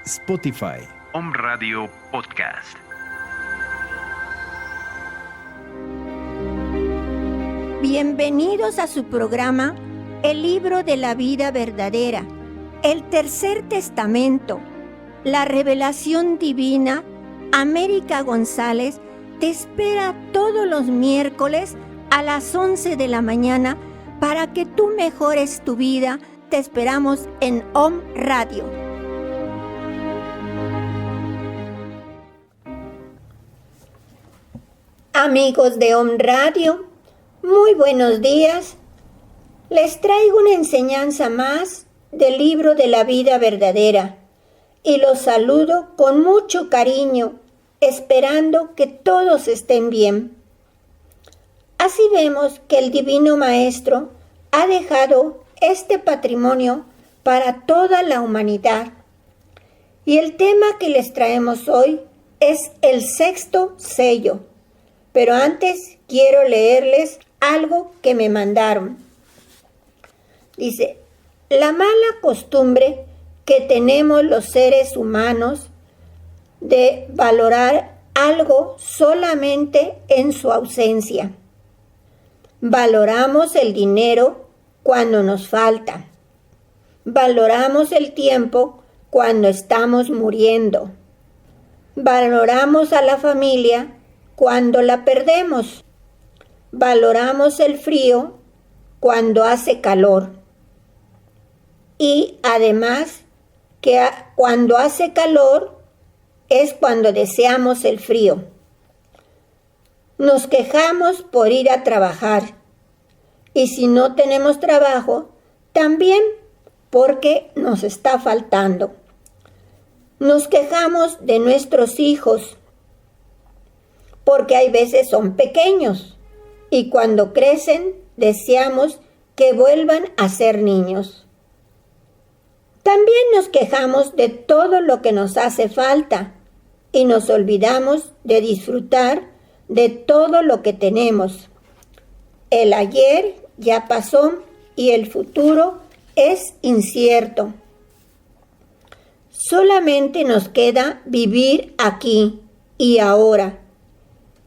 Spotify. Om Radio Podcast. Bienvenidos a su programa El Libro de la Vida Verdadera, el Tercer Testamento, la Revelación Divina. América González te espera todos los miércoles a las 11 de la mañana para que tú mejores tu vida. Te esperamos en Om Radio. Amigos de Om Radio, muy buenos días. Les traigo una enseñanza más del Libro de la Vida Verdadera y los saludo con mucho cariño, esperando que todos estén bien. Así vemos que el Divino Maestro ha dejado este patrimonio para toda la humanidad. Y el tema que les traemos hoy es el sexto sello. Pero antes quiero leerles algo que me mandaron. Dice, la mala costumbre que tenemos los seres humanos de valorar algo solamente en su ausencia. Valoramos el dinero cuando nos falta. Valoramos el tiempo cuando estamos muriendo. Valoramos a la familia cuando la perdemos. Valoramos el frío cuando hace calor. Y además que cuando hace calor es cuando deseamos el frío. Nos quejamos por ir a trabajar. Y si no tenemos trabajo, también porque nos está faltando. Nos quejamos de nuestros hijos, porque hay veces son pequeños y cuando crecen deseamos que vuelvan a ser niños. También nos quejamos de todo lo que nos hace falta y nos olvidamos de disfrutar de todo lo que tenemos. El ayer ya pasó y el futuro es incierto. Solamente nos queda vivir aquí y ahora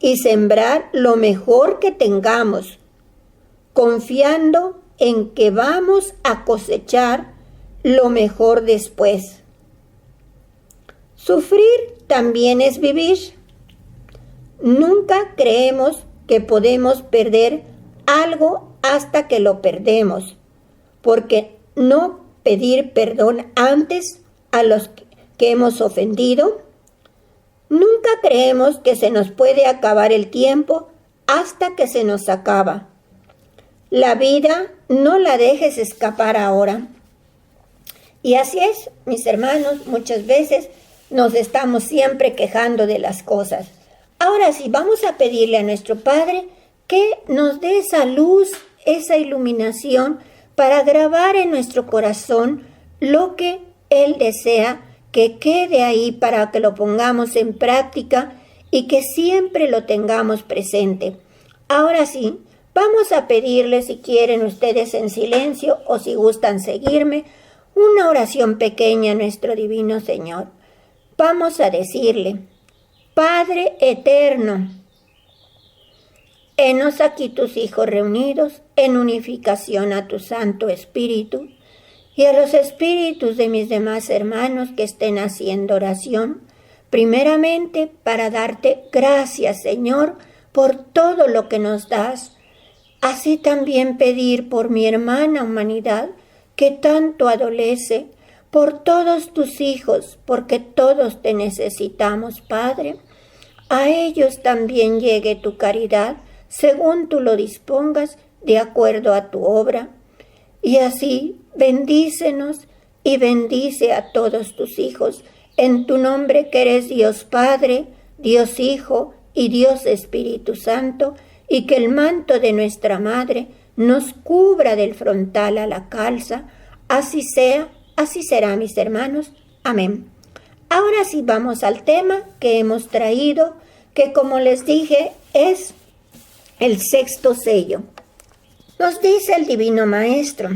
y sembrar lo mejor que tengamos, confiando en que vamos a cosechar lo mejor después. Sufrir también es vivir. Nunca creemos que podemos perder algo hasta que lo perdemos, porque no pedir perdón antes a los que hemos ofendido. Nunca creemos que se nos puede acabar el tiempo hasta que se nos acaba. La vida no la dejes escapar ahora. Y así es, mis hermanos, muchas veces nos estamos siempre quejando de las cosas. Ahora sí, vamos a pedirle a nuestro Padre que nos dé esa luz, esa iluminación para grabar en nuestro corazón lo que Él desea que quede ahí para que lo pongamos en práctica y que siempre lo tengamos presente. Ahora sí, vamos a pedirle, si quieren ustedes en silencio o si gustan seguirme, una oración pequeña a nuestro Divino Señor. Vamos a decirle, Padre eterno, henos aquí tus hijos reunidos en unificación a tu Santo Espíritu, y a los espíritus de mis demás hermanos que estén haciendo oración, primeramente para darte gracias, Señor, por todo lo que nos das. Así también pedir por mi hermana humanidad, que tanto adolece, por todos tus hijos, porque todos te necesitamos, Padre. A ellos también llegue tu caridad, según tú lo dispongas, de acuerdo a tu obra. Y así, bendícenos y bendice a todos tus hijos, en tu nombre que eres Dios Padre, Dios Hijo y Dios Espíritu Santo, y que el manto de nuestra Madre nos cubra del frontal a la calza. Así sea, así será, mis hermanos. Amén. Ahora sí vamos al tema que hemos traído, que como les dije es el sexto sello. Nos dice el Divino Maestro,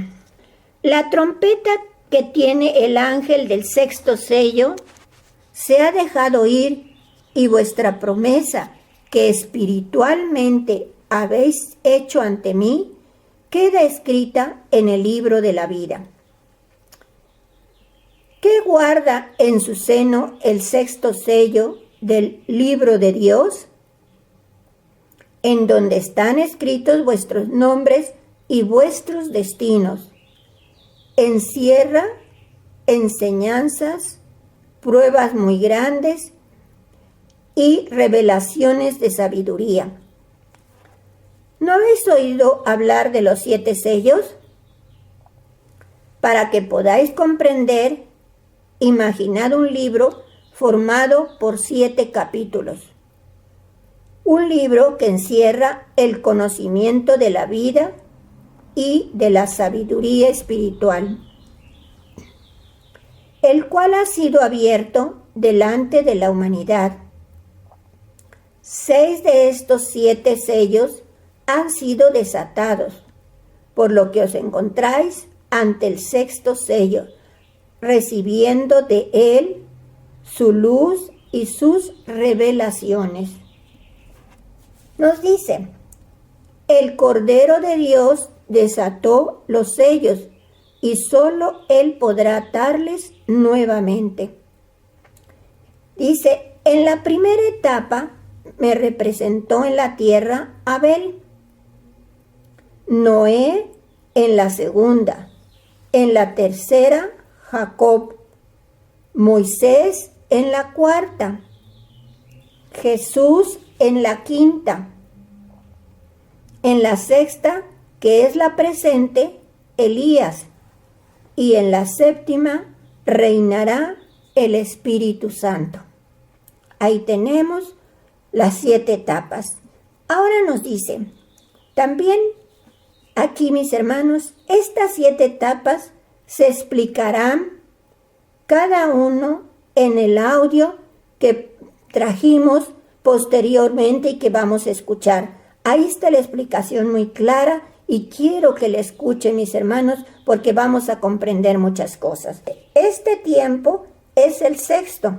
la trompeta que tiene el ángel del sexto sello se ha dejado ir y vuestra promesa que espiritualmente habéis hecho ante mí queda escrita en el libro de la vida. ¿Qué guarda en su seno el sexto sello del libro de Dios? En donde están escritos vuestros nombres y vuestros destinos. Encierra enseñanzas, pruebas muy grandes y revelaciones de sabiduría. ¿No habéis oído hablar de los 7 sellos? Para que podáis comprender, imaginad un libro formado por 7 capítulos. Un libro que encierra el conocimiento de la vida y de la sabiduría espiritual, el cual ha sido abierto delante de la humanidad. 6 de estos 7 sellos han sido desatados, por lo que os encontráis ante el sexto sello, recibiendo de él su luz y sus revelaciones. Nos dice, el Cordero de Dios desató los sellos y solo él podrá atarles nuevamente. Dice, en la primera etapa me representó en la tierra Abel, Noé en la segunda, en la tercera Jacob, Moisés en la cuarta, Jesús en la quinta, en la sexta, que es la presente, Elías, y en la séptima reinará el Espíritu Santo. Ahí tenemos las 7 etapas. Ahora nos dice, también aquí, mis hermanos, estas 7 etapas se explicarán cada uno en el audio que trajimos posteriormente y que vamos a escuchar. Ahí está la explicación muy clara y quiero que la escuchen, mis hermanos, porque vamos a comprender muchas cosas. Este tiempo es el sexto,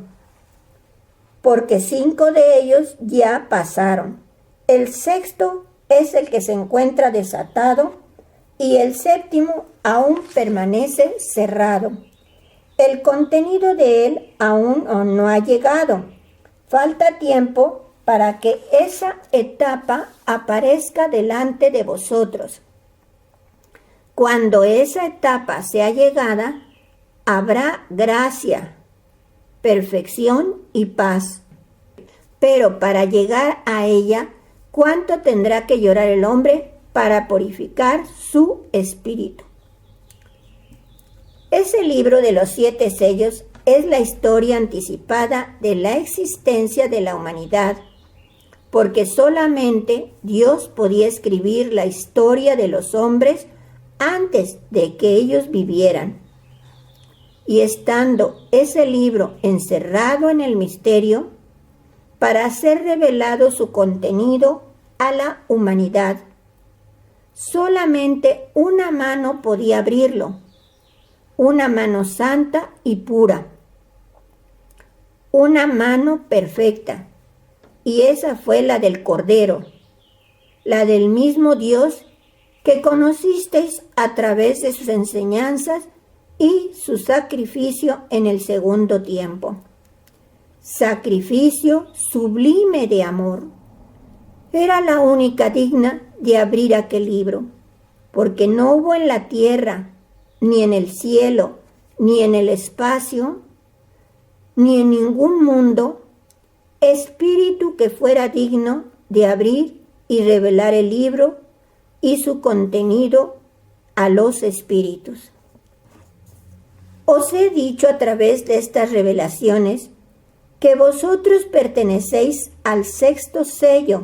porque 5 de ellos ya pasaron. El sexto es el que se encuentra desatado y el séptimo aún permanece cerrado. El contenido de él aún no ha llegado. Falta tiempo para que esa etapa aparezca delante de vosotros. Cuando esa etapa sea llegada, habrá gracia, perfección y paz. Pero para llegar a ella, ¿cuánto tendrá que llorar el hombre para purificar su espíritu? Ese libro de los 7 sellos es la historia anticipada de la existencia de la humanidad, porque solamente Dios podía escribir la historia de los hombres antes de que ellos vivieran. Y estando ese libro encerrado en el misterio, para ser revelado su contenido a la humanidad, solamente una mano podía abrirlo, una mano santa y pura, una mano perfecta, y esa fue la del Cordero, la del mismo Dios que conocisteis a través de sus enseñanzas y su sacrificio en el segundo tiempo. Sacrificio sublime de amor. Era la única digna de abrir aquel libro, porque no hubo en la tierra, ni en el cielo, ni en el espacio, ni en ningún mundo, espíritu que fuera digno de abrir y revelar el libro y su contenido a los espíritus. Os he dicho a través de estas revelaciones que vosotros pertenecéis al sexto sello,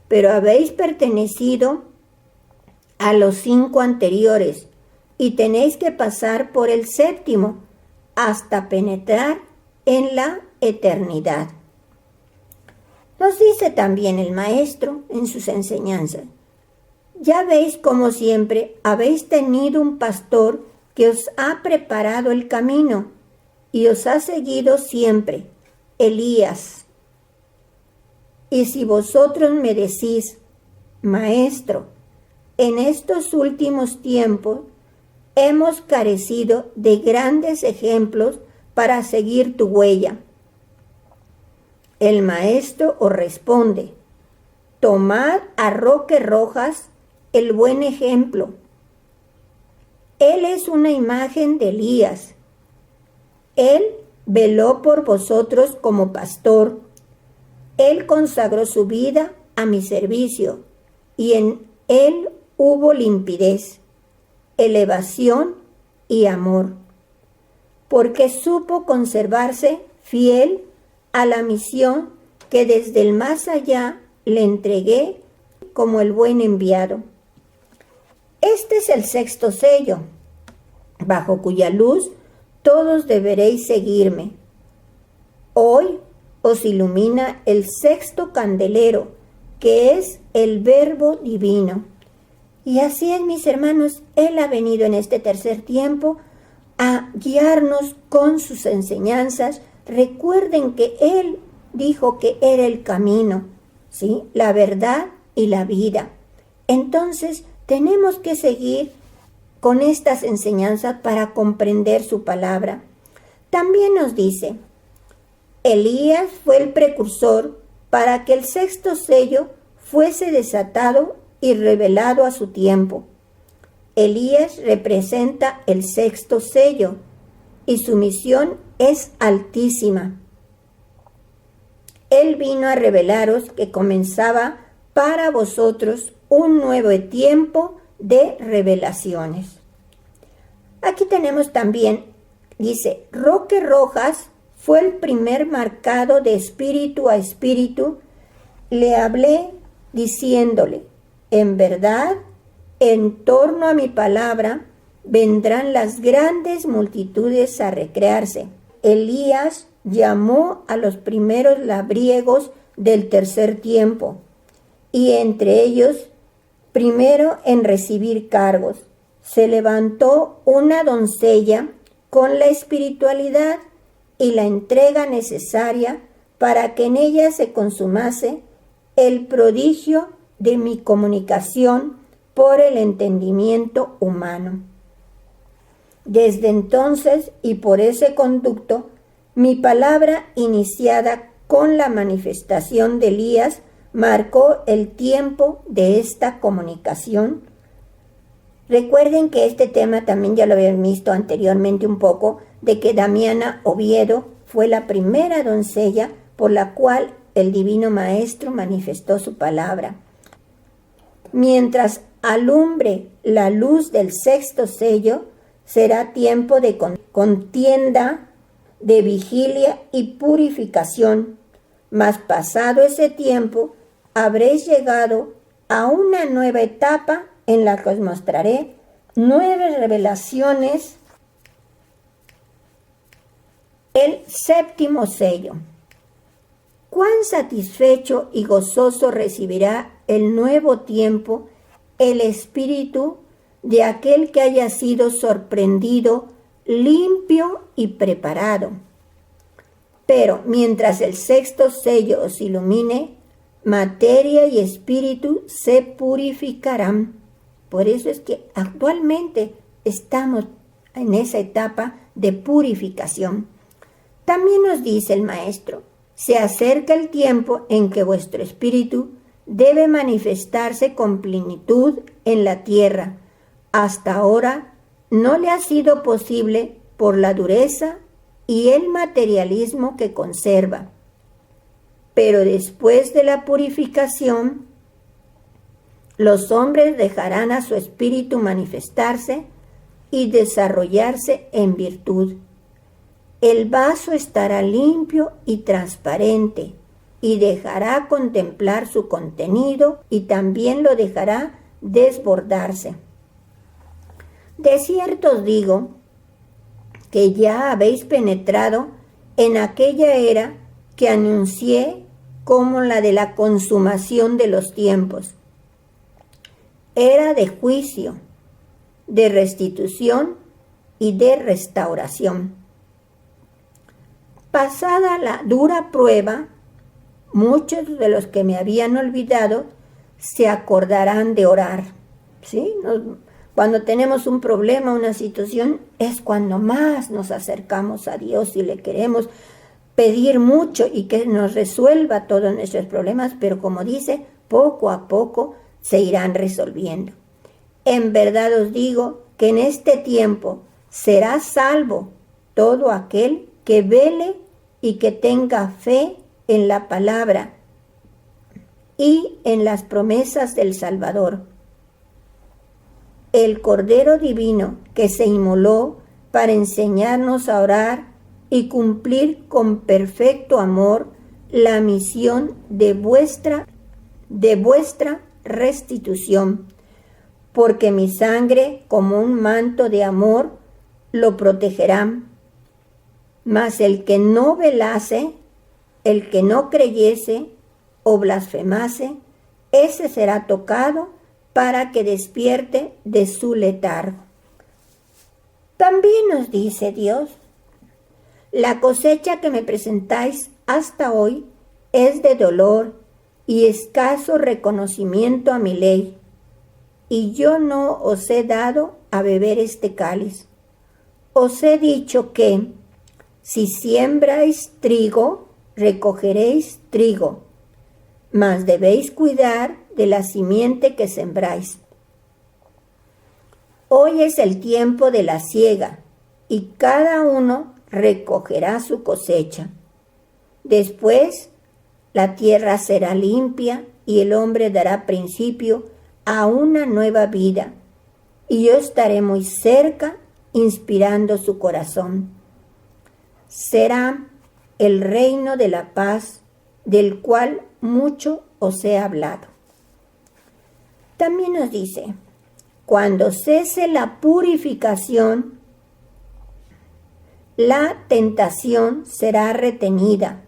pero habéis pertenecido a los 5 anteriores y tenéis que pasar por el séptimo hasta penetrar en la eternidad. Nos dice también el Maestro en sus enseñanzas: ya veis como siempre habéis tenido un pastor que os ha preparado el camino, y os ha seguido siempre, Elías. Y si vosotros me decís, Maestro, en estos últimos tiempos hemos carecido de grandes ejemplos para seguir tu huella. El Maestro os responde, tomad a Roque Rojas el buen ejemplo. Él es una imagen de Elías. Él veló por vosotros como pastor. Él consagró su vida a mi servicio, y en él hubo limpidez, elevación y amor, porque supo conservarse fiel a la misión que desde el más allá le entregué como el buen enviado. Este es el sexto sello, bajo cuya luz todos deberéis seguirme. Hoy os ilumina el sexto candelero, que es el Verbo Divino. Y así es, mis hermanos, Él ha venido en este tercer tiempo a guiarnos con sus enseñanzas. Recuerden que Él dijo que era el camino, ¿sí?, la verdad y la vida. Entonces, tenemos que seguir con estas enseñanzas para comprender su palabra. También nos dice, Elías fue el precursor para que el sexto sello fuese desatado y revelado a su tiempo. Elías representa el sexto sello y su misión es altísima. Él vino a revelaros que comenzaba para vosotros un nuevo tiempo de revelaciones. Aquí tenemos también, dice, Roque Rojas fue el primer marcado de espíritu a espíritu. Le hablé diciéndole, en verdad, en torno a mi palabra vendrán las grandes multitudes a recrearse. Elías llamó a los primeros labriegos del tercer tiempo, y entre ellos, primero en recibir cargos, se levantó una doncella con la espiritualidad y la entrega necesaria para que en ella se consumase el prodigio de mi comunicación por el entendimiento humano. Desde entonces y por ese conducto, mi palabra iniciada con la manifestación de Elías marcó el tiempo de esta comunicación. Recuerden que este tema también ya lo habían visto anteriormente un poco, de que Damiana Oviedo fue la primera doncella por la cual el Divino Maestro manifestó su palabra. Mientras alumbre la luz del sexto sello, será tiempo de contienda, de vigilia y purificación. Mas pasado ese tiempo, habréis llegado a una nueva etapa en la que os mostraré 9 revelaciones. El séptimo sello. Cuán satisfecho y gozoso recibirá el nuevo tiempo el espíritu de aquel que haya sido sorprendido, limpio y preparado. Pero mientras el sexto sello os ilumine, materia y espíritu se purificarán. Por eso es que actualmente estamos en esa etapa de purificación. También nos dice el Maestro, se acerca el tiempo en que vuestro espíritu debe manifestarse con plenitud en la tierra. Hasta ahora no le ha sido posible por la dureza y el materialismo que conserva. Pero después de la purificación, los hombres dejarán a su espíritu manifestarse y desarrollarse en virtud. El vaso estará limpio y transparente y dejará contemplar su contenido y también lo dejará desbordarse. De cierto os digo que ya habéis penetrado en aquella era que anuncié como la de la consumación de los tiempos. Era de juicio, de restitución y de restauración. Pasada la dura prueba, muchos de los que me habían olvidado se acordarán de orar. ¿Sí? Cuando tenemos un problema, una situación, es cuando más nos acercamos a Dios y le queremos pedir mucho y que nos resuelva todos nuestros problemas, pero como dice, poco a poco se irán resolviendo. En verdad os digo que en este tiempo será salvo todo aquel que vele y que tenga fe en la palabra y en las promesas del Salvador. El Cordero Divino que se inmoló para enseñarnos a orar y cumplir con perfecto amor la misión de vuestra restitución, porque mi sangre como un manto de amor lo protegerá. Mas el que no velase, el que no creyese o blasfemase, ese será tocado para que despierte de su letargo. También nos dice Dios: la cosecha que me presentáis hasta hoy es de dolor y escaso reconocimiento a mi ley, y yo no os he dado a beber este cáliz. Os he dicho que, si siembráis trigo, recogeréis trigo, mas debéis cuidar de la simiente que sembráis. Hoy es el tiempo de la siega, y cada uno recogerá su cosecha. Después, la tierra será limpia y el hombre dará principio a una nueva vida, y yo estaré muy cerca inspirando su corazón. Será el reino de la paz, del cual mucho os he hablado. También nos dice: cuando cese la purificación, la tentación será retenida.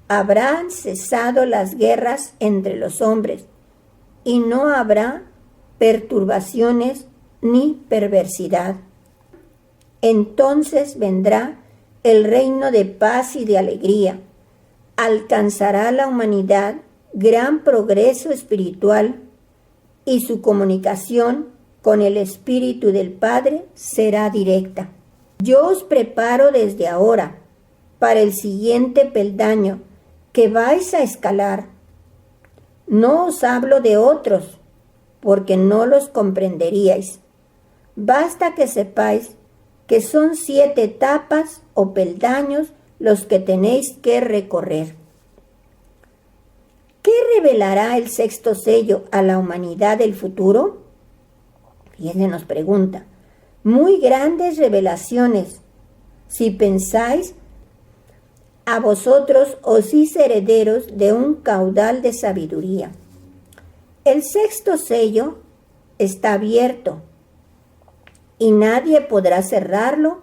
Habrán cesado las guerras entre los hombres, y no habrá perturbaciones ni perversidad. Entonces vendrá el reino de paz y de alegría. Alcanzará la humanidad gran progreso espiritual, y su comunicación con el Espíritu del Padre será directa. Yo os preparo desde ahora para el siguiente peldaño que vais a escalar. No os hablo de otros, porque no los comprenderíais. Basta que sepáis que son 7 etapas o peldaños los que tenéis que recorrer. ¿Qué revelará el 6º sello a la humanidad del futuro? Fíjense, nos pregunta. Muy grandes revelaciones. Si pensáis, a vosotros os hice herederos de un caudal de sabiduría. El 6º sello está abierto, y nadie podrá cerrarlo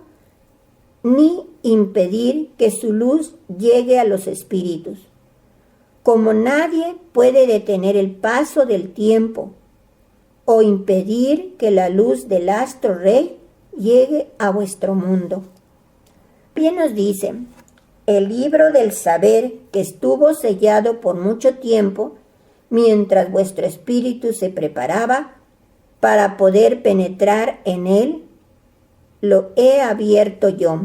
ni impedir que su luz llegue a los espíritus. Como nadie puede detener el paso del tiempo o impedir que la luz del astro rey llegue a vuestro mundo. Bien nos dice: el libro del saber que estuvo sellado por mucho tiempo, mientras vuestro espíritu se preparaba para poder penetrar en él, lo he abierto yo.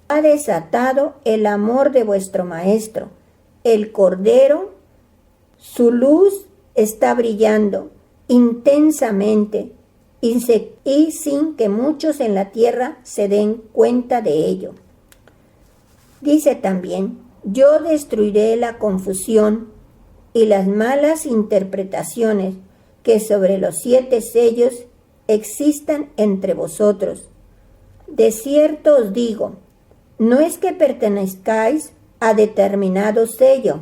Ha desatado el amor de vuestro Maestro, el Cordero. Su luz está brillando intensamente y sin que muchos en la tierra se den cuenta de ello. Dice también: yo destruiré la confusión y las malas interpretaciones que sobre los 7 sellos existan entre vosotros. De cierto os digo, no es que pertenezcáis a determinado sello,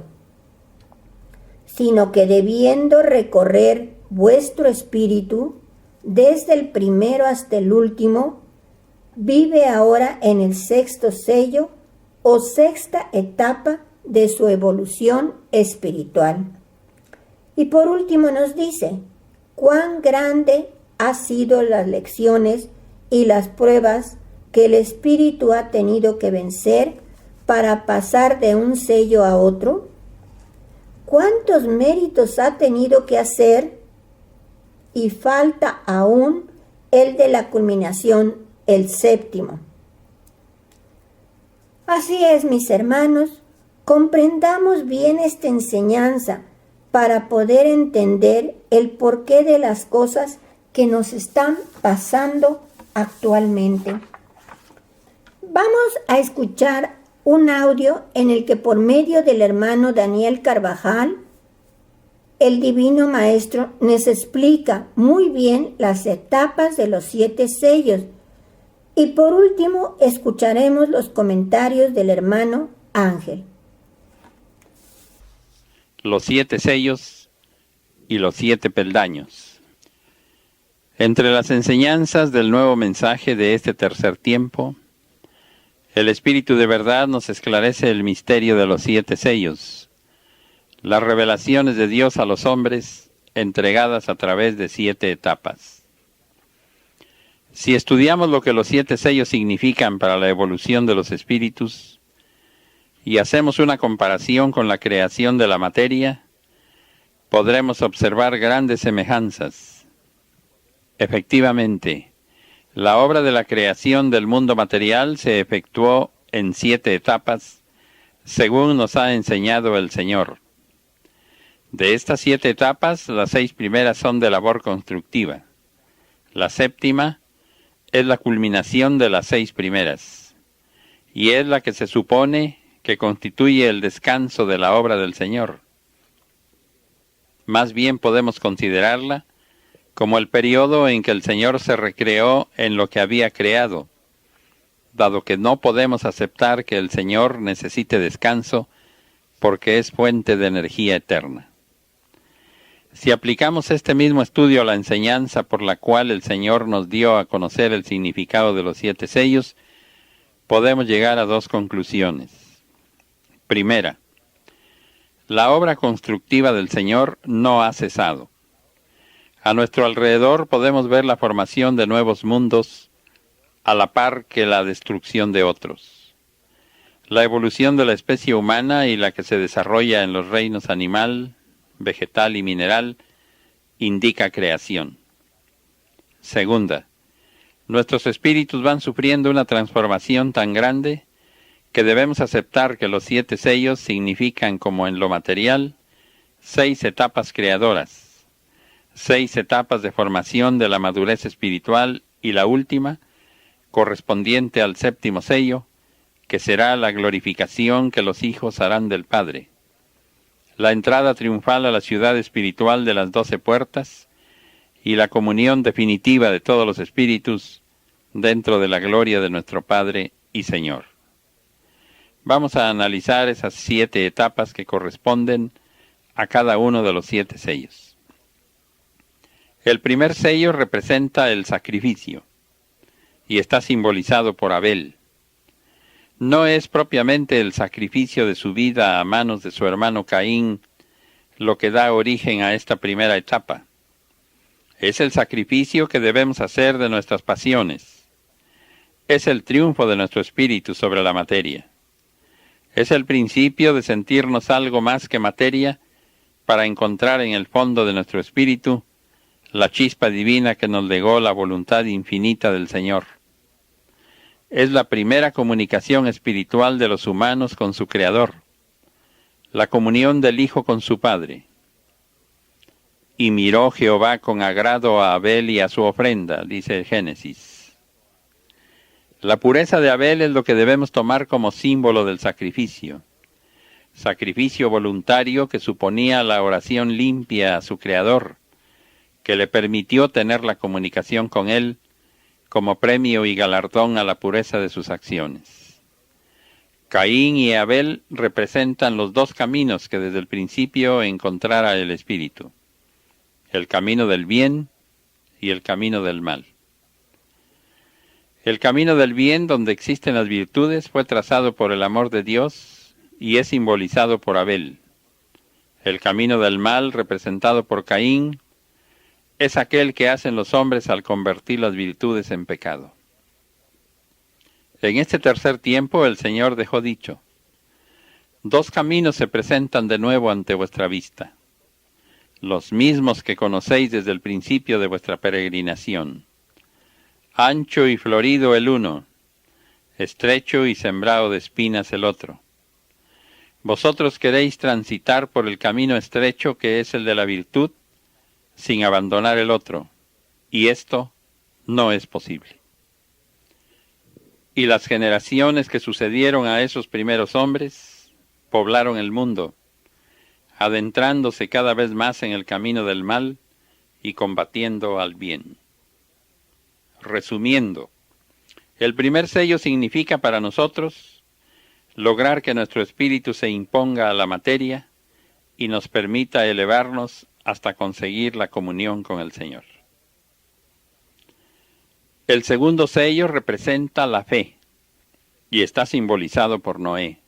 sino que debiendo recorrer vuestro espíritu desde el primero hasta el último, vive ahora en el 6º sello o 6ª etapa de su evolución espiritual. Y por último nos dice: cuán grande han sido las lecciones y las pruebas que el espíritu ha tenido que vencer para pasar de un sello a otro? ¿Cuántos méritos ha tenido que hacer? Y falta aún el de la culminación, el 7º. Así es, mis hermanos, comprendamos bien esta enseñanza para poder entender el porqué de las cosas que nos están pasando actualmente. Vamos a escuchar un audio en el que por medio del hermano Daniel Carvajal, el Divino Maestro nos explica muy bien las etapas de los 7 sellos. Y por último, escucharemos los comentarios del hermano Ángel. Los 7 sellos y los 7 peldaños. Entre las enseñanzas del nuevo mensaje de este tercer tiempo, el Espíritu de verdad nos esclarece el misterio de los 7 sellos, las revelaciones de Dios a los hombres entregadas a través de 7 etapas. Si estudiamos lo que los 7 sellos significan para la evolución de los espíritus y hacemos una comparación con la creación de la materia, podremos observar grandes semejanzas. Efectivamente, la obra de la creación del mundo material se efectuó en 7 etapas, según nos ha enseñado el Señor. De estas 7 etapas, las 6 primeras son de labor constructiva. La 7ª es la culminación de las 6 primeras, y es la que se supone que constituye el descanso de la obra del Señor. Más bien podemos considerarla como el periodo en que el Señor se recreó en lo que había creado, dado que no podemos aceptar que el Señor necesite descanso porque es fuente de energía eterna. Si aplicamos este mismo estudio a la enseñanza por la cual el Señor nos dio a conocer el significado de los 7 sellos, podemos llegar a 2 conclusiones. Primera, la obra constructiva del Señor no ha cesado. A nuestro alrededor podemos ver la formación de nuevos mundos a la par que la destrucción de otros. La evolución de la especie humana y la que se desarrolla en los reinos animal, vegetal y mineral, indica creación. Segunda, nuestros espíritus van sufriendo una transformación tan grande que debemos aceptar que los 7 sellos significan, como en lo material, 6 etapas creadoras, 6 etapas de formación de la madurez espiritual y la última, correspondiente al 7º sello, que será la glorificación que los hijos harán del Padre. La entrada triunfal a la ciudad espiritual de las 12 puertas y la comunión definitiva de todos los espíritus dentro de la gloria de nuestro Padre y Señor. Vamos a analizar esas 7 etapas que corresponden a cada uno de los 7 sellos. El primer sello representa el sacrificio y está simbolizado por Abel. No es propiamente el sacrificio de su vida a manos de su hermano Caín lo que da origen a esta primera etapa. Es el sacrificio que debemos hacer de nuestras pasiones. Es el triunfo de nuestro espíritu sobre la materia. Es el principio de sentirnos algo más que materia para encontrar en el fondo de nuestro espíritu la chispa divina que nos legó la voluntad infinita del Señor. Es la primera comunicación espiritual de los humanos con su Creador, la comunión del Hijo con su Padre. Y miró Jehová con agrado a Abel y a su ofrenda, dice el Génesis. La pureza de Abel es lo que debemos tomar como símbolo del sacrificio voluntario que suponía la oración limpia a su Creador, que le permitió tener la comunicación con Él, como premio y galardón a la pureza de sus acciones. Caín y Abel representan los 2 caminos que desde el principio encontrara el Espíritu: el camino del bien y el camino del mal. El camino del bien, donde existen las virtudes, fue trazado por el amor de Dios y es simbolizado por Abel. El camino del mal, representado por Caín, es aquel que hacen los hombres al convertir las virtudes en pecado. En este tercer tiempo el Señor dejó dicho: Dos caminos se presentan de nuevo ante vuestra vista, los mismos que conocéis desde el principio de vuestra peregrinación. Ancho y florido el uno, estrecho y sembrado de espinas el otro. Vosotros queréis transitar por el camino estrecho que es el de la virtud, sin abandonar el otro, y esto no es posible. Y las generaciones que sucedieron a esos primeros hombres poblaron el mundo, adentrándose cada vez más en el camino del mal y combatiendo al bien. Resumiendo, el primer sello significa para nosotros lograr que nuestro espíritu se imponga a la materia y nos permita elevarnos hasta conseguir la comunión con el Señor. El segundo sello representa la fe y está simbolizado por Noé.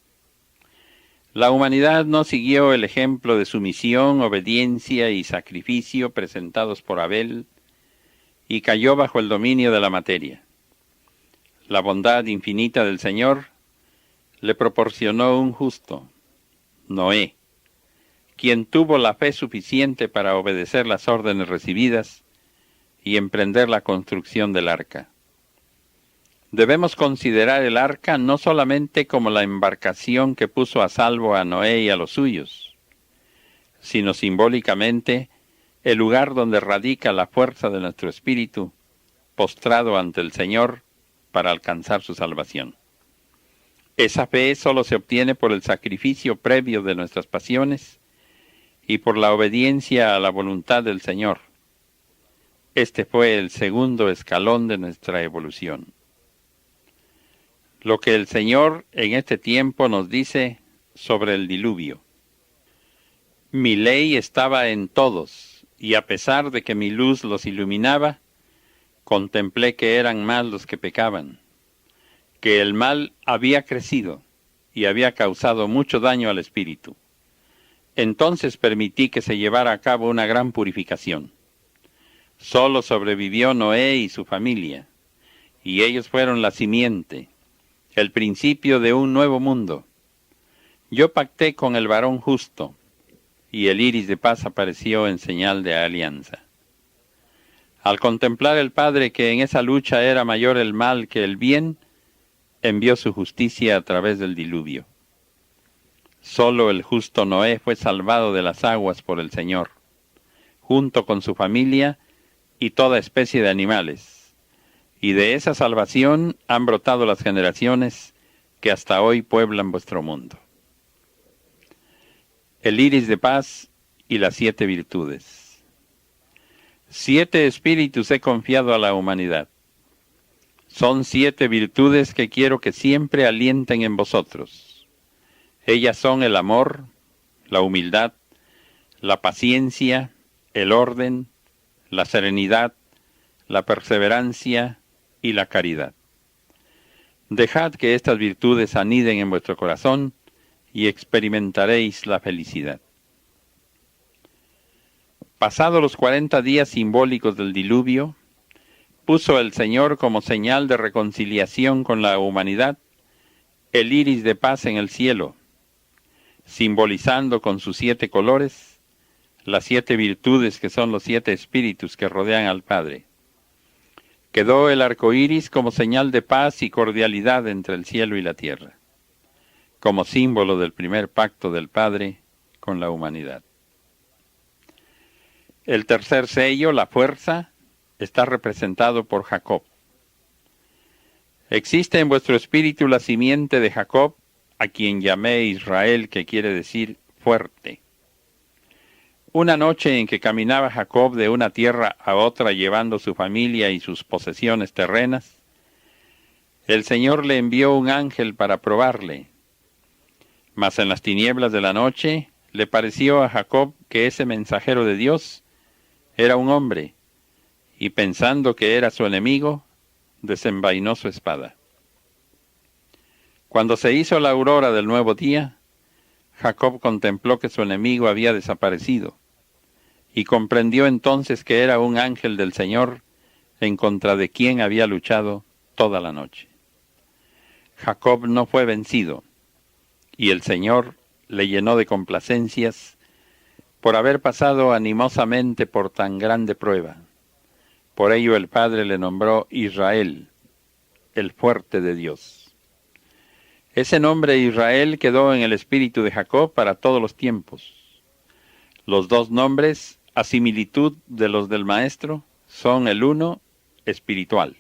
La humanidad no siguió el ejemplo de sumisión, obediencia y sacrificio presentados por Abel y cayó bajo el dominio de la materia. La bondad infinita del Señor le proporcionó un justo, Noé, quien tuvo la fe suficiente para obedecer las órdenes recibidas y emprender la construcción del arca. Debemos considerar el arca no solamente como la embarcación que puso a salvo a Noé y a los suyos, sino simbólicamente el lugar donde radica la fuerza de nuestro espíritu, postrado ante el Señor para alcanzar su salvación. Esa fe solo se obtiene por el sacrificio previo de nuestras pasiones y por la obediencia a la voluntad del Señor. Este fue el segundo escalón de nuestra evolución. Lo que el Señor en este tiempo nos dice sobre el diluvio. Mi ley estaba en todos, y a pesar de que mi luz los iluminaba, contemplé que eran más los que pecaban, que el mal había crecido y había causado mucho daño al espíritu. Entonces permití que se llevara a cabo una gran purificación. Solo sobrevivió Noé y su familia, y ellos fueron la simiente, el principio de un nuevo mundo. Yo pacté con el varón justo, y el iris de paz apareció en señal de alianza. Al contemplar el Padre que en esa lucha era mayor el mal que el bien, envió su justicia a través del diluvio. Solo el justo Noé fue salvado de las aguas por el Señor, junto con su familia y toda especie de animales, y de esa salvación han brotado las generaciones que hasta hoy pueblan vuestro mundo. El iris de paz y las 7 virtudes. 7 espíritus he confiado a la humanidad. Son 7 virtudes que quiero que siempre alienten en vosotros. Ellas son el amor, la humildad, la paciencia, el orden, la serenidad, la perseverancia y la caridad. Dejad que estas virtudes aniden en vuestro corazón y experimentaréis la felicidad. Pasados los 40 días simbólicos del diluvio, puso el Señor como señal de reconciliación con la humanidad el iris de paz en el cielo, simbolizando con sus 7 colores las 7 virtudes que son los 7 espíritus que rodean al Padre. Quedó el arco iris como señal de paz y cordialidad entre el cielo y la tierra, como símbolo del primer pacto del Padre con la humanidad. El tercer sello, la fuerza, está representado por Jacob. Existe en vuestro espíritu la simiente de Jacob, a quien llamé Israel, que quiere decir fuerte. Una noche en que caminaba Jacob de una tierra a otra llevando su familia y sus posesiones terrenas, el Señor le envió un ángel para probarle. Mas en las tinieblas de la noche le pareció a Jacob que ese mensajero de Dios era un hombre, y pensando que era su enemigo, desenvainó su espada. Cuando se hizo la aurora del nuevo día, Jacob contempló que su enemigo había desaparecido, y comprendió entonces que era un ángel del Señor en contra de quien había luchado toda la noche. Jacob no fue vencido, y el Señor le llenó de complacencias por haber pasado animosamente por tan grande prueba. Por ello el Padre le nombró Israel, el fuerte de Dios. Ese nombre Israel quedó en el espíritu de Jacob para todos los tiempos. Los dos nombres, a similitud de los del Maestro, son el uno espiritual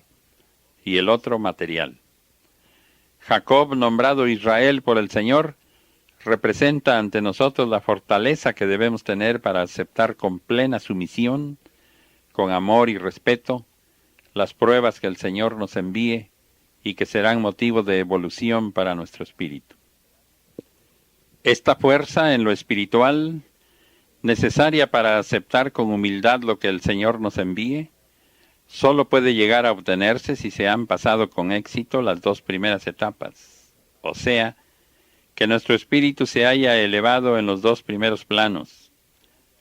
y el otro material. Jacob, nombrado Israel por el Señor, representa ante nosotros la fortaleza que debemos tener para aceptar con plena sumisión, con amor y respeto, las pruebas que el Señor nos envíe y que serán motivo de evolución para nuestro espíritu. Esta fuerza en lo espiritual, necesaria para aceptar con humildad lo que el Señor nos envíe, solo puede llegar a obtenerse si se han pasado con éxito las dos primeras etapas, o sea, que nuestro espíritu se haya elevado en los dos primeros planos,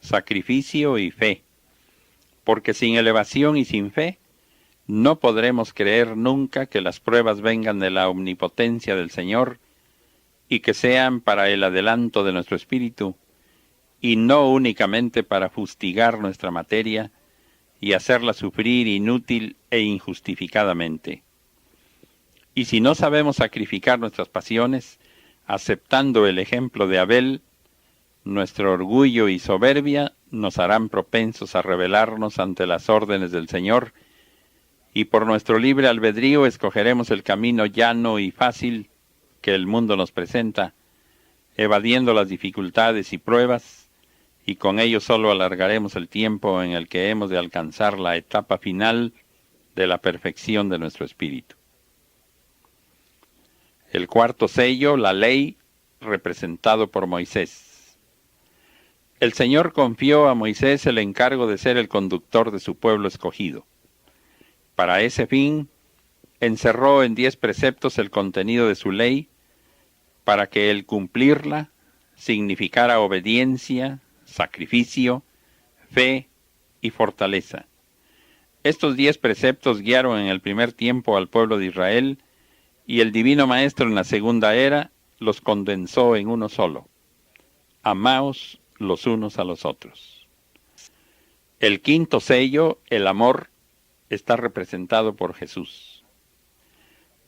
sacrificio y fe, porque sin elevación y sin fe, no podremos creer nunca que las pruebas vengan de la omnipotencia del Señor y que sean para el adelanto de nuestro espíritu, y no únicamente para fustigar nuestra materia y hacerla sufrir inútil e injustificadamente. Y si no sabemos sacrificar nuestras pasiones, aceptando el ejemplo de Abel, nuestro orgullo y soberbia nos harán propensos a rebelarnos ante las órdenes del Señor, y por nuestro libre albedrío escogeremos el camino llano y fácil que el mundo nos presenta, evadiendo las dificultades y pruebas, y con ello solo alargaremos el tiempo en el que hemos de alcanzar la etapa final de la perfección de nuestro espíritu. El cuarto sello, la ley, representado por Moisés. El Señor confió a Moisés el encargo de ser el conductor de su pueblo escogido. Para ese fin, encerró en 10 preceptos el contenido de su ley, para que el cumplirla significara obediencia, sacrificio, fe y fortaleza. Estos 10 preceptos guiaron en el primer tiempo al pueblo de Israel, y el Divino Maestro en la segunda era los condensó en uno solo: amaos los unos a los otros. El quinto sello, el amor, está representado por Jesús.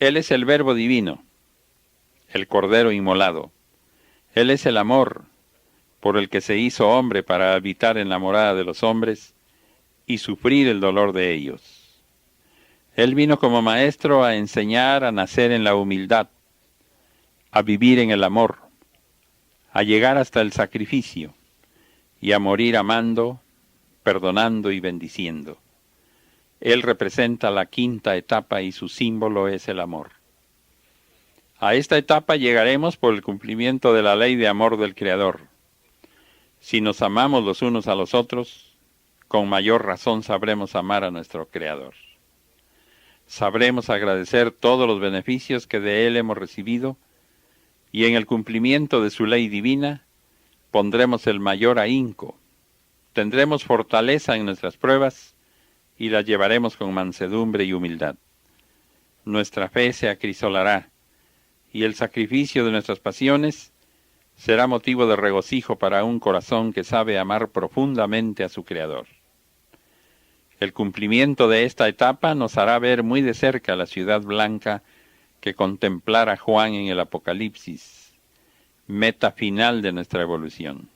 Él es el Verbo divino, el Cordero inmolado. Él es el amor, por el que se hizo hombre para habitar en la morada de los hombres y sufrir el dolor de ellos. Él vino como maestro a enseñar a nacer en la humildad, a vivir en el amor, a llegar hasta el sacrificio y a morir amando, perdonando y bendiciendo. Él representa la quinta etapa y su símbolo es el amor. A esta etapa llegaremos por el cumplimiento de la ley de amor del Creador. Si nos amamos los unos a los otros, con mayor razón sabremos amar a nuestro Creador. Sabremos agradecer todos los beneficios que de Él hemos recibido, y en el cumplimiento de su ley divina pondremos el mayor ahínco. Tendremos fortaleza en nuestras pruebas y las llevaremos con mansedumbre y humildad. Nuestra fe se acrisolará, y el sacrificio de nuestras pasiones será motivo de regocijo para un corazón que sabe amar profundamente a su Creador. El cumplimiento de esta etapa nos hará ver muy de cerca la ciudad blanca que contemplara Juan en el Apocalipsis, meta final de nuestra evolución.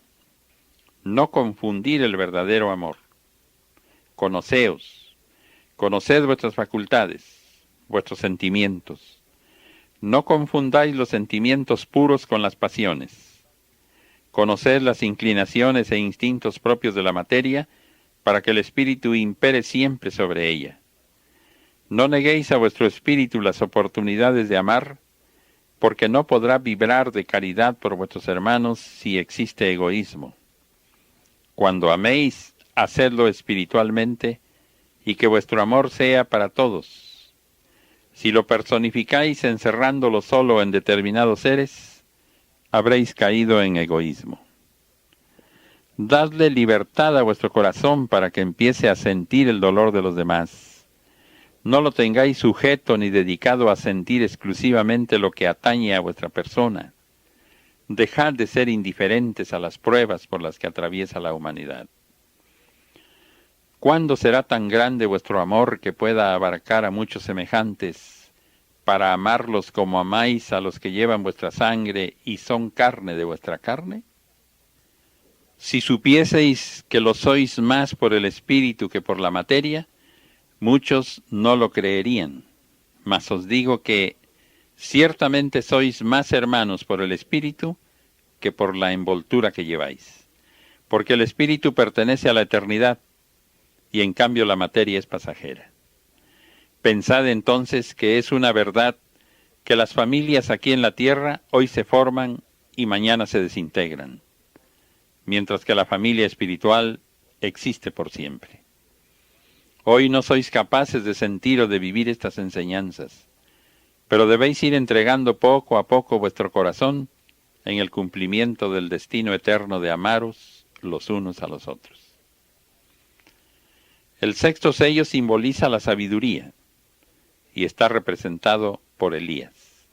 No confundir el verdadero amor. Conoceos, conoced vuestras facultades, vuestros sentimientos. No confundáis los sentimientos puros con las pasiones. Conoced las inclinaciones e instintos propios de la materia, para que el espíritu impere siempre sobre ella. No neguéis a vuestro espíritu las oportunidades de amar, porque no podrá vibrar de caridad por vuestros hermanos si existe egoísmo. Cuando améis, hacedlo espiritualmente, y que vuestro amor sea para todos. Si lo personificáis encerrándolo solo en determinados seres, habréis caído en egoísmo. Dadle libertad a vuestro corazón para que empiece a sentir el dolor de los demás. No lo tengáis sujeto ni dedicado a sentir exclusivamente lo que atañe a vuestra persona. Dejad de ser indiferentes a las pruebas por las que atraviesa la humanidad. ¿Cuándo será tan grande vuestro amor que pueda abarcar a muchos semejantes, para amarlos como amáis a los que llevan vuestra sangre y son carne de vuestra carne? Si supieseis que lo sois más por el Espíritu que por la materia, muchos no lo creerían. Mas os digo que ciertamente sois más hermanos por el Espíritu que por la envoltura que lleváis. Porque el Espíritu pertenece a la eternidad, y en cambio la materia es pasajera. Pensad entonces que es una verdad que las familias aquí en la tierra hoy se forman y mañana se desintegran, mientras que la familia espiritual existe por siempre. Hoy no sois capaces de sentir o de vivir estas enseñanzas, pero debéis ir entregando poco a poco vuestro corazón en el cumplimiento del destino eterno de amaros los unos a los otros. El sexto sello simboliza la sabiduría y está representado por Elías.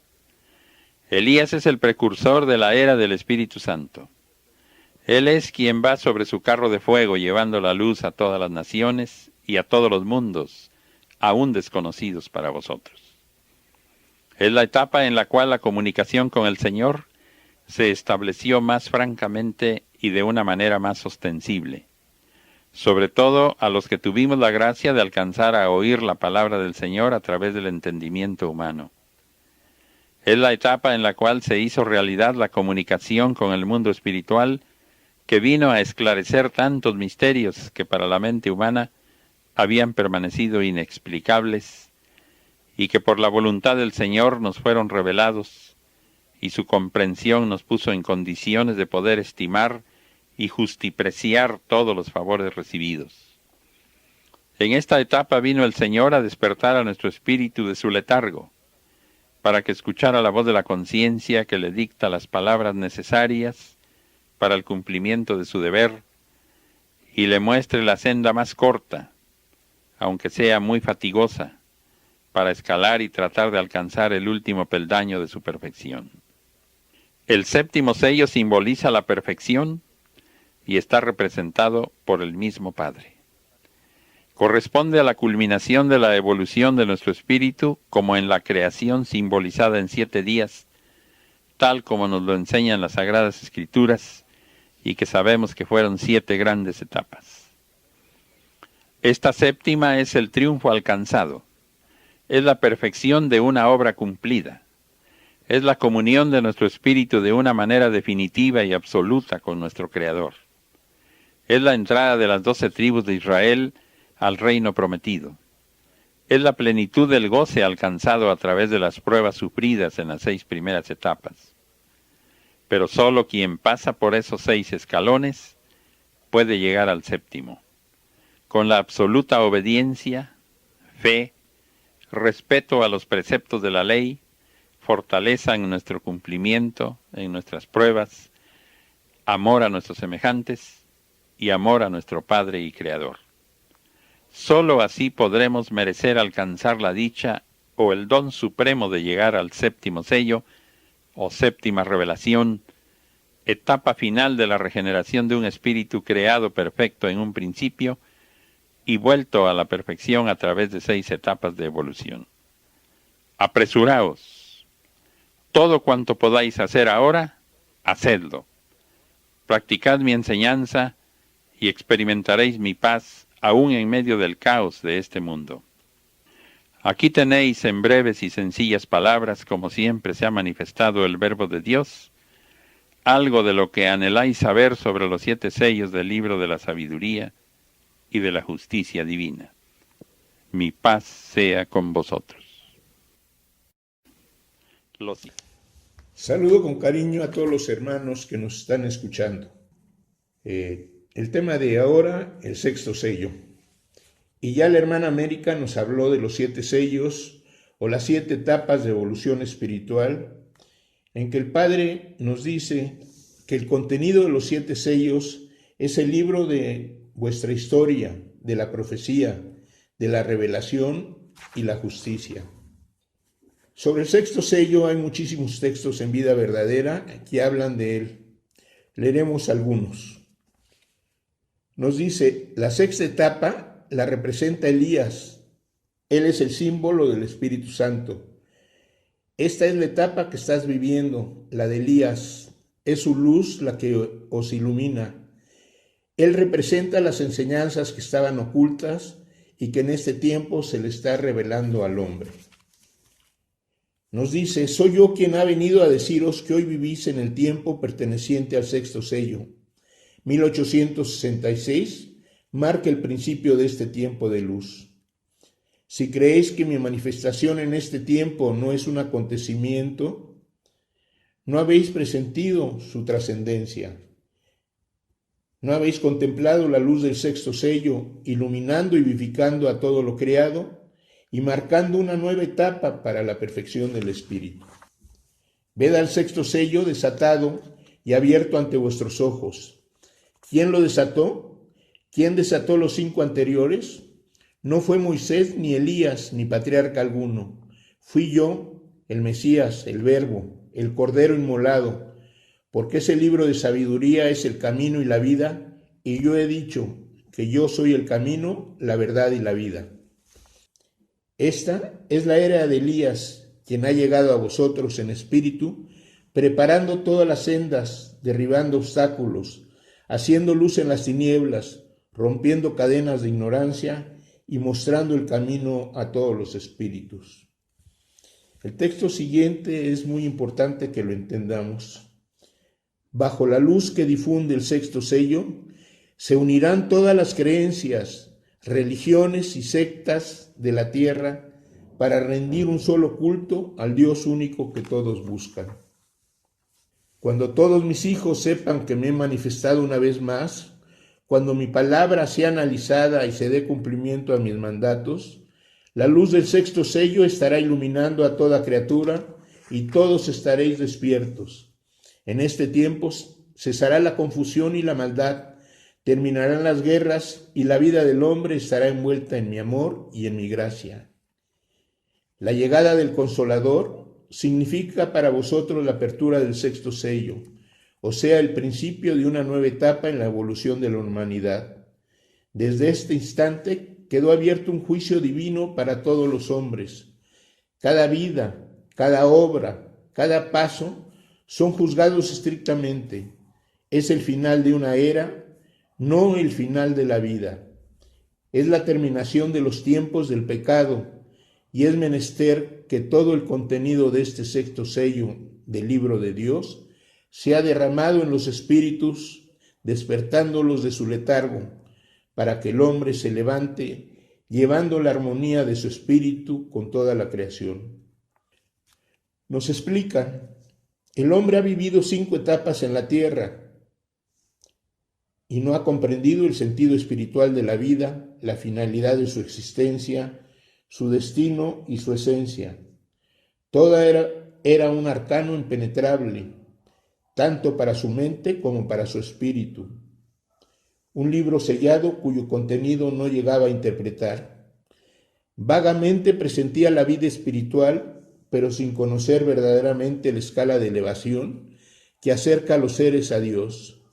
Elías es el precursor de la era del Espíritu Santo. Él es quien va sobre su carro de fuego llevando la luz a todas las naciones y a todos los mundos, aún desconocidos para vosotros. Es la etapa en la cual la comunicación con el Señor se estableció más francamente y de una manera más ostensible, sobre todo a los que tuvimos la gracia de alcanzar a oír la palabra del Señor a través del entendimiento humano. Es la etapa en la cual se hizo realidad la comunicación con el mundo espiritual, que vino a esclarecer tantos misterios que para la mente humana habían permanecido inexplicables y que por la voluntad del Señor nos fueron revelados, y su comprensión nos puso en condiciones de poder estimar y justipreciar todos los favores recibidos. En esta etapa vino el Señor a despertar a nuestro espíritu de su letargo, para que escuchara la voz de la conciencia que le dicta las palabras necesarias para el cumplimiento de su deber, y le muestre la senda más corta, aunque sea muy fatigosa, para escalar y tratar de alcanzar el último peldaño de su perfección. El séptimo sello simboliza la perfección y está representado por el mismo Padre. Corresponde a la culminación de la evolución de nuestro espíritu, como en la creación simbolizada en 7 días, tal como nos lo enseñan las Sagradas Escrituras, y que sabemos que fueron 7 grandes etapas. Esta séptima es el triunfo alcanzado, es la perfección de una obra cumplida, es la comunión de nuestro espíritu de una manera definitiva y absoluta con nuestro Creador. Es la entrada de las 12 tribus de Israel al reino prometido. Es la plenitud del goce alcanzado a través de las pruebas sufridas en las 6 primeras etapas. Pero solo quien pasa por esos 6 escalones puede llegar al séptimo, con la absoluta obediencia, fe, respeto a los preceptos de la ley, fortaleza en nuestro cumplimiento, en nuestras pruebas, amor a nuestros semejantes y amor a nuestro Padre y Creador. Solo así podremos merecer alcanzar la dicha o el don supremo de llegar al séptimo sello o séptima revelación, etapa final de la regeneración de un espíritu creado perfecto en un principio y vuelto a la perfección a través de 6 etapas de evolución. Apresuraos. Todo cuanto podáis hacer ahora, hacedlo. Practicad mi enseñanza y experimentaréis mi paz aún en medio del caos de este mundo. Aquí tenéis en breves y sencillas palabras, como siempre se ha manifestado el Verbo de Dios, algo de lo que anheláis saber sobre los 7 sellos del libro de la sabiduría y de la justicia divina. Mi paz sea con vosotros. Saludo con cariño a todos los hermanos que nos están escuchando. El tema de ahora, el sexto sello. Y ya la hermana América nos habló de los 7 sellos o las 7 etapas de evolución espiritual, en que el Padre nos dice que el contenido de los 7 sellos es el libro de vuestra historia, de la profecía, de la revelación y la justicia. Sobre el sexto sello hay muchísimos textos en Vida Verdadera que hablan de él. Leeremos algunos. Nos dice, la sexta etapa la representa Elías. Él es el símbolo del Espíritu Santo. Esta es la etapa que estás viviendo, la de Elías. Es su luz la que os ilumina. Él representa las enseñanzas que estaban ocultas y que en este tiempo se le está revelando al hombre. Nos dice, soy yo quien ha venido a deciros que hoy vivís en el tiempo perteneciente al sexto sello. 1866 marca el principio de este tiempo de luz. Si creéis que mi manifestación en este tiempo no es un acontecimiento, no habéis presentido su trascendencia. ¿No habéis contemplado la luz del sexto sello, iluminando y vivificando a todo lo creado y marcando una nueva etapa para la perfección del Espíritu? Ved al sexto sello desatado y abierto ante vuestros ojos. ¿Quién lo desató? ¿Quién desató los 5 anteriores? No fue Moisés, ni Elías, ni patriarca alguno. Fui yo, el Mesías, el Verbo, el Cordero inmolado, porque ese libro de sabiduría es el camino y la vida, y yo he dicho que yo soy el camino, la verdad y la vida. Esta es la era de Elías, quien ha llegado a vosotros en espíritu, preparando todas las sendas, derribando obstáculos, haciendo luz en las tinieblas, rompiendo cadenas de ignorancia y mostrando el camino a todos los espíritus. El texto siguiente es muy importante que lo entendamos. Bajo la luz que difunde el sexto sello, se unirán todas las creencias, religiones y sectas de la tierra para rendir un solo culto al Dios único que todos buscan. Cuando todos mis hijos sepan que me he manifestado una vez más, cuando mi palabra sea analizada y se dé cumplimiento a mis mandatos, la luz del sexto sello estará iluminando a toda criatura y todos estaréis despiertos. En este tiempo cesará la confusión y la maldad, terminarán las guerras y la vida del hombre estará envuelta en mi amor y en mi gracia. La llegada del Consolador significa para vosotros la apertura del sexto sello, o sea, el principio de una nueva etapa en la evolución de la humanidad. Desde este instante quedó abierto un juicio divino para todos los hombres. Cada vida, cada obra, cada paso son juzgados estrictamente. Es el final de una era, no el final de la vida. Es la terminación de los tiempos del pecado y es menester que todo el contenido de este sexto sello del libro de Dios sea derramado en los espíritus, despertándolos de su letargo, para que el hombre se levante, llevando la armonía de su espíritu con toda la creación. Nos explica, el hombre ha vivido 5 etapas en la tierra y no ha comprendido el sentido espiritual de la vida, la finalidad de su existencia, su destino y su esencia. Toda era un arcano impenetrable, tanto para su mente como para su espíritu. Un libro sellado cuyo contenido no llegaba a interpretar. Vagamente presentía la vida espiritual, pero sin conocer verdaderamente la escala de elevación que acerca a los seres a Dios.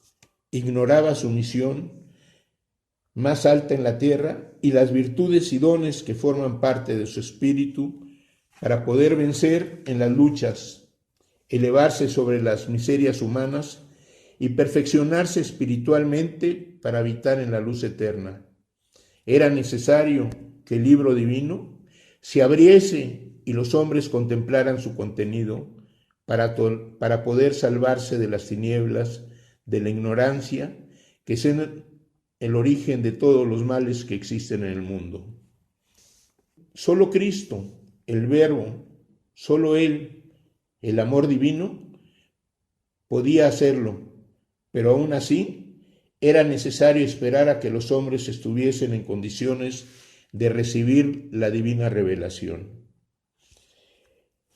Ignoraba su misión más alta en la tierra y las virtudes y dones que forman parte de su espíritu para poder vencer en las luchas, elevarse sobre las miserias humanas y perfeccionarse espiritualmente para habitar en la luz eterna. Era necesario que el libro divino se abriese y los hombres contemplaran su contenido para poder salvarse de las tinieblas, de la ignorancia, que es el origen de todos los males que existen en el mundo. Solo Cristo, el Verbo, solo Él, el amor divino, podía hacerlo, pero aún así era necesario esperar a que los hombres estuviesen en condiciones de recibir la divina revelación.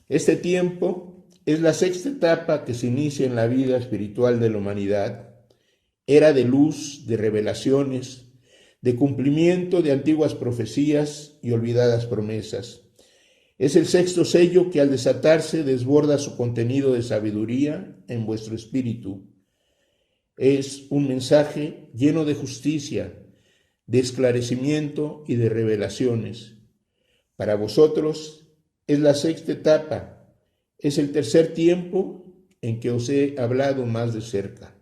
Este tiempo es la sexta etapa que se inicia en la vida espiritual de la humanidad. Era de luz, de revelaciones, de cumplimiento de antiguas profecías y olvidadas promesas. Es el sexto sello que al desatarse desborda su contenido de sabiduría en vuestro espíritu. Es un mensaje lleno de justicia, de esclarecimiento y de revelaciones. Para vosotros es la sexta etapa, es el tercer tiempo en que os he hablado más de cerca.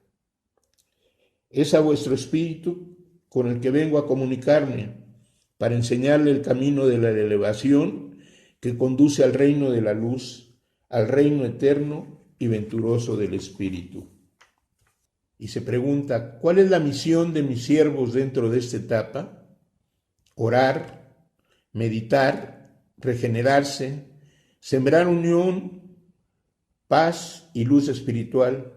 Es a vuestro espíritu con el que vengo a comunicarme para enseñarle el camino de la elevación que conduce al reino de la luz, al reino eterno y venturoso del espíritu. Y se pregunta, ¿cuál es la misión de mis siervos dentro de esta etapa? Orar, meditar, regenerarse, sembrar unión, paz y luz espiritual,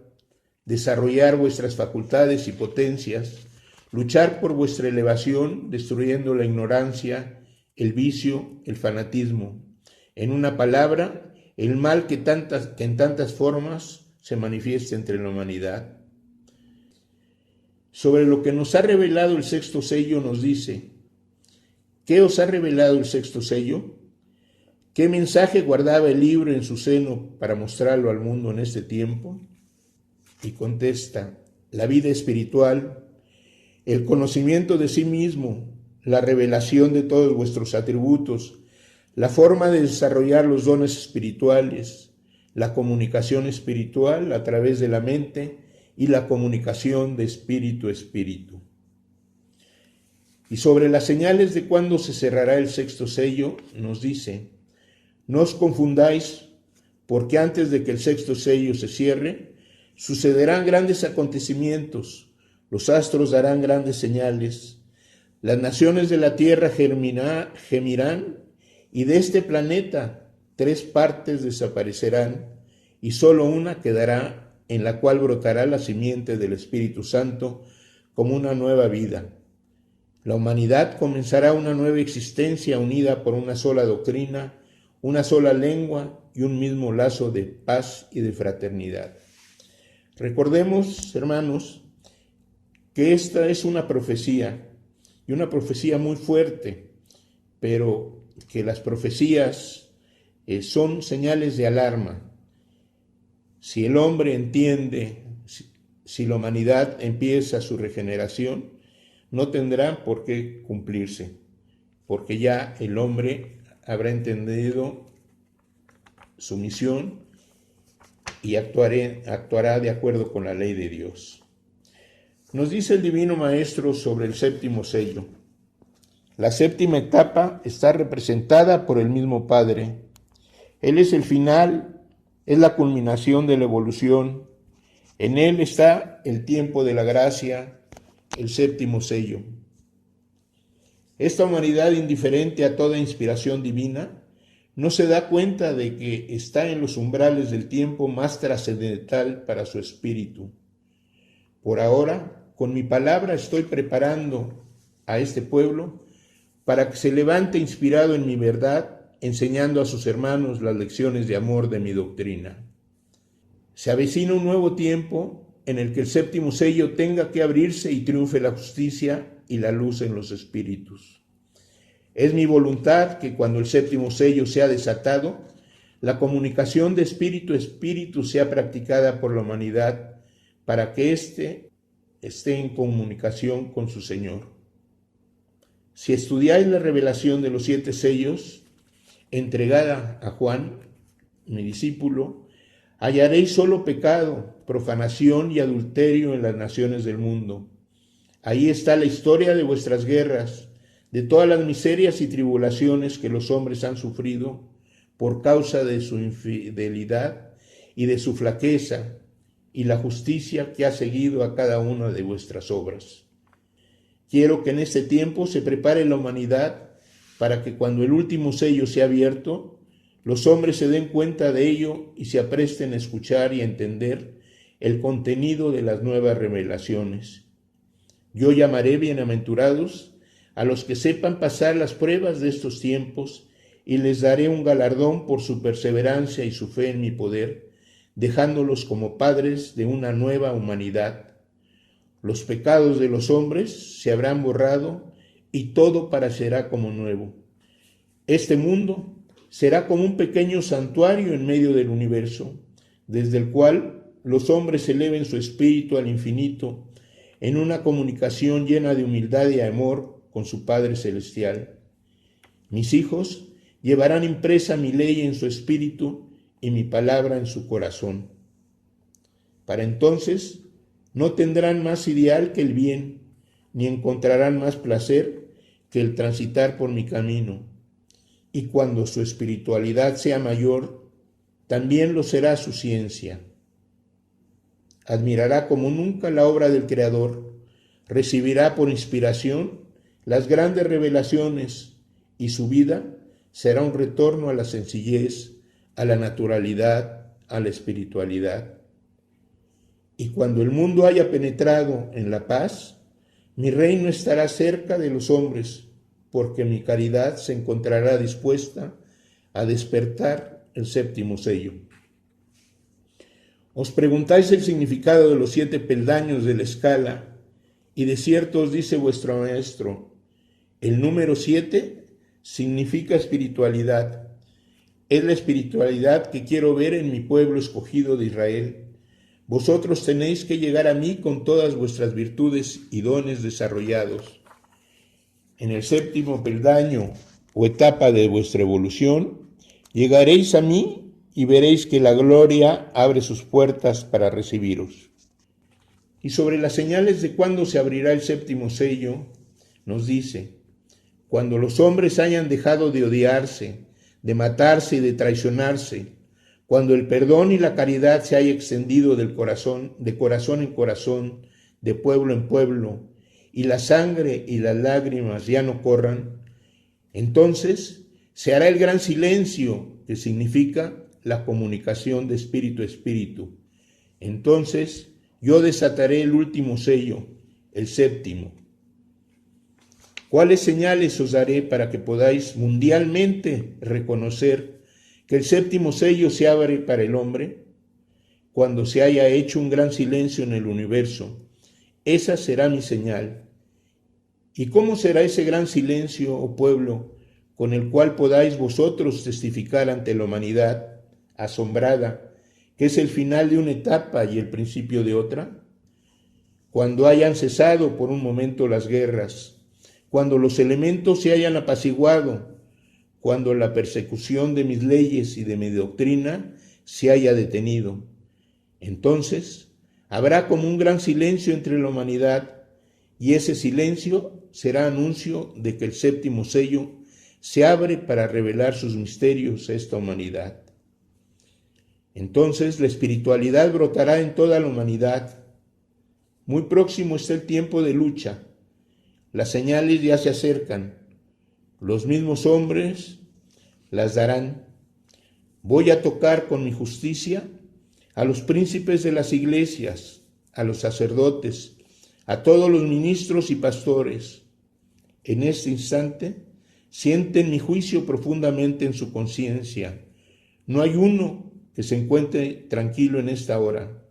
desarrollar vuestras facultades y potencias, luchar por vuestra elevación, destruyendo la ignorancia, el vicio, el fanatismo. En una palabra, el mal que en tantas formas se manifiesta entre la humanidad. Sobre lo que nos ha revelado el sexto sello nos dice, ¿qué os ha revelado el sexto sello? ¿Qué mensaje guardaba el libro en su seno para mostrarlo al mundo en este tiempo? Y contesta, la vida espiritual, el conocimiento de sí mismo, la revelación de todos vuestros atributos, la forma de desarrollar los dones espirituales, la comunicación espiritual a través de la mente y la comunicación de espíritu a espíritu. Y sobre las señales de cuándo se cerrará el sexto sello, nos dice, no os confundáis, porque antes de que el sexto sello se cierre, sucederán grandes acontecimientos, los astros darán grandes señales, las naciones de la tierra gemirán, y de este planeta 3 partes desaparecerán, y solo una quedará, en la cual brotará la simiente del Espíritu Santo como una nueva vida. La humanidad comenzará una nueva existencia unida por una sola doctrina, una sola lengua y un mismo lazo de paz y de fraternidad. Recordemos, hermanos, que esta es una profecía, y una profecía muy fuerte, pero que las profecías son señales de alarma. Si el hombre entiende, si la humanidad empieza su regeneración, no tendrá por qué cumplirse, porque ya el hombre habrá entendido su misión y actuará de acuerdo con la ley de Dios. Nos dice el Divino Maestro sobre el séptimo sello. La séptima etapa está representada por el mismo Padre. Él es el final, es la culminación de la evolución. En él está el tiempo de la gracia, el séptimo sello. Esta humanidad indiferente a toda inspiración divina no se da cuenta de que está en los umbrales del tiempo más trascendental para su espíritu. Por ahora, con mi palabra estoy preparando a este pueblo para que se levante inspirado en mi verdad, enseñando a sus hermanos las lecciones de amor de mi doctrina. Se avecina un nuevo tiempo en el que el séptimo sello tenga que abrirse y triunfe la justicia y la luz en los espíritus. Es mi voluntad que cuando el séptimo sello sea desatado, la comunicación de espíritu a espíritu sea practicada por la humanidad para que éste esté en comunicación con su Señor. Si estudiáis la revelación de los 7 sellos, entregada a Juan, mi discípulo, hallaréis solo pecado, profanación y adulterio en las naciones del mundo. Ahí está la historia de vuestras guerras, de todas las miserias y tribulaciones que los hombres han sufrido por causa de su infidelidad y de su flaqueza, y la justicia que ha seguido a cada una de vuestras obras. Quiero que en este tiempo se prepare la humanidad para que cuando el último sello sea abierto, los hombres se den cuenta de ello y se apresten a escuchar y a entender el contenido de las nuevas revelaciones. Yo llamaré bienaventurados a los que sepan pasar las pruebas de estos tiempos y les daré un galardón por su perseverancia y su fe en mi poder, dejándolos como padres de una nueva humanidad. Los pecados de los hombres se habrán borrado y todo parecerá como nuevo. Este mundo será como un pequeño santuario en medio del universo, desde el cual los hombres eleven su espíritu al infinito en una comunicación llena de humildad y amor con su Padre Celestial. Mis hijos llevarán impresa mi ley en su espíritu y mi palabra en su corazón. Para entonces no tendrán más ideal que el bien, ni encontrarán más placer que el transitar por mi camino. Y cuando su espiritualidad sea mayor, también lo será su ciencia. Admirará como nunca la obra del Creador, recibirá por inspiración las grandes revelaciones y su vida será un retorno a la sencillez, a la naturalidad, a la espiritualidad. Y cuando el mundo haya penetrado en la paz, mi reino estará cerca de los hombres, porque mi caridad se encontrará dispuesta a despertar el séptimo sello. Os preguntáis el significado de los 7 peldaños de la escala, y de cierto os dice vuestro maestro, el número 7 significa espiritualidad. Es la espiritualidad que quiero ver en mi pueblo escogido de Israel. Vosotros tenéis que llegar a mí con todas vuestras virtudes y dones desarrollados. En el 7º peldaño o etapa de vuestra evolución, llegaréis a mí y veréis que la gloria abre sus puertas para recibiros. Y sobre las señales de cuándo se abrirá el 7º sello, nos dice, cuando los hombres hayan dejado de odiarse, de matarse y de traicionarse, cuando el perdón y la caridad se haya extendido de corazón en corazón, de pueblo en pueblo, y la sangre y las lágrimas ya no corran, entonces se hará el gran silencio, que significa la comunicación de espíritu a espíritu. Entonces yo desataré el último sello, el 7º. ¿Cuáles señales os daré para que podáis mundialmente reconocer que el 7º sello se abre para el hombre? Cuando se haya hecho un gran silencio en el universo, esa será mi señal. ¿Y cómo será ese gran silencio, oh pueblo, con el cual podáis vosotros testificar ante la humanidad, asombrada, que es el final de una etapa y el principio de otra? Cuando hayan cesado por un momento las guerras, cuando los elementos se hayan apaciguado, cuando la persecución de mis leyes y de mi doctrina se haya detenido, entonces habrá como un gran silencio entre la humanidad, y ese silencio será anuncio de que el 7º sello se abre para revelar sus misterios a esta humanidad. Entonces la espiritualidad brotará en toda la humanidad. Muy próximo está el tiempo de lucha. Las señales ya se acercan. Los mismos hombres las darán. Voy a tocar con mi justicia a los príncipes de las iglesias, a los sacerdotes, a todos los ministros y pastores. En este instante sienten mi juicio profundamente en su conciencia. No hay uno que se encuentre tranquilo en esta hora.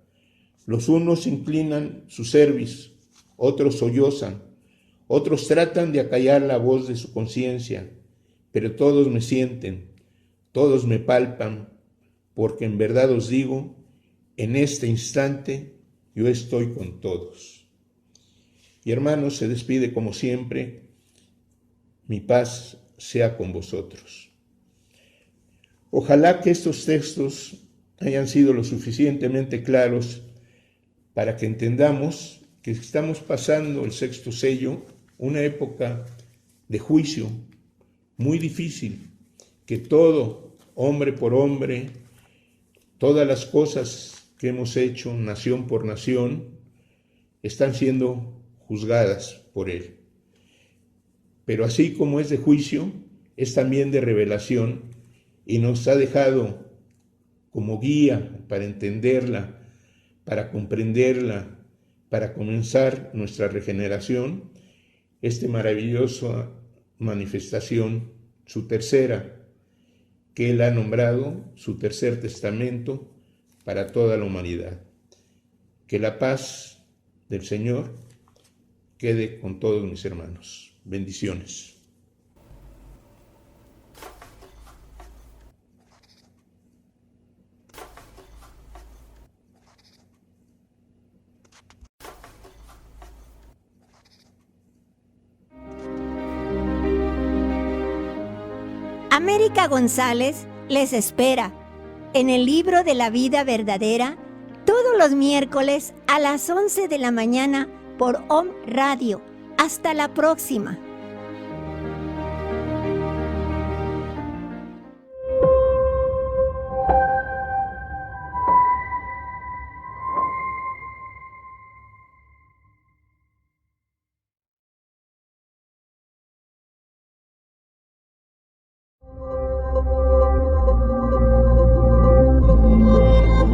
Los unos inclinan su cerviz, otros sollozan, otros tratan de acallar la voz de su conciencia, pero todos me sienten, todos me palpan, porque en verdad os digo, en este instante yo estoy con todos. Y hermanos, se despide como siempre, mi paz sea con vosotros. Ojalá que estos textos hayan sido lo suficientemente claros para que entendamos que estamos pasando el 6º sello, una época de juicio muy difícil, que todo, hombre por hombre, todas las cosas que hemos hecho, nación por nación, están siendo juzgadas por él. Pero así como es de juicio, es también de revelación, y nos ha dejado como guía para entenderla, para comprenderla, para comenzar nuestra regeneración, esta maravillosa manifestación, su tercera, que él ha nombrado su tercer testamento para toda la humanidad. Que la paz del Señor quede con todos mis hermanos. Bendiciones. América González les espera en el Libro de la Vida Verdadera todos los miércoles a las 11 de la mañana por Om Radio. Hasta la próxima.